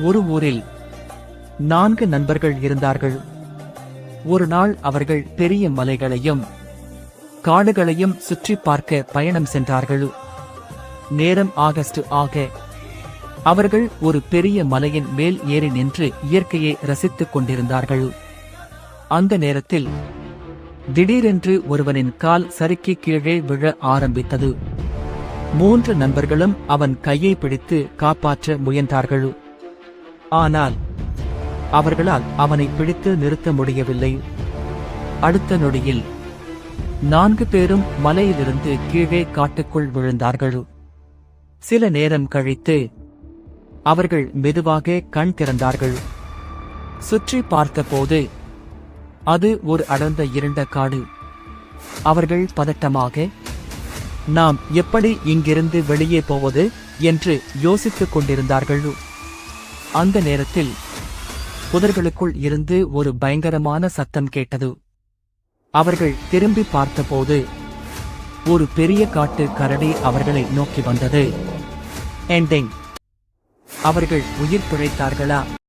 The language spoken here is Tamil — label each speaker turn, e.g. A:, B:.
A: ஒரு ஊரில் 4 நண்பர்கள் இருந்தார்கள். ஒரு நாள் அவர்கள் பெரிய மலைகளையும் காடுகளையும் சுற்றி பார்க்க பயணம் சென்றார்கள். நேரம் ஆகஸ்ட் ஆக அவர்கள் ஒரு பெரிய மலையின் மேல் ஏறி நின்று இயற்கையை ரசித்துக் கொண்டிருந்தார்கள். அந்த நேரத்தில் திடீரென்று ஒருவனின் கால் சறுக்கி கீழே விழ ஆரம்பித்தது. 3 நண்பர்களும் அவன் கையை பிடித்து காப்பாற்ற முயன்றார்கள். ஆனால் அவர்களால் அவனை பிடித்து நிறுத்த முடியவில்லை. அடுத்த நொடியில் 4 பேரும் மலையிலிருந்து கீழே காட்டுக்குள் விழுந்தார்கள். சில நேரம் கழித்து அவர்கள் மெதுவாக கண் திறந்தார்கள். சுற்றி பார்த்தபோது அது ஒரு அடர்ந்த இருண்ட காடு. அவர்கள் பதட்டமாக, நாம் எப்படி இங்கிருந்து வெளியே போவது என்று யோசித்துக் கொண்டிருந்தார்கள். அந்த நேரத்தில் புதர்களுக்குள் இருந்து ஒரு பயங்கரமான சத்தம் கேட்டது. அவர்கள் திரும்பி பார்த்தபோது ஒரு பெரிய காட்டு கரடி அவர்களை நோக்கி வந்தது. எண்டிங். அவர்கள் உயிர் பிழைத்தார்களா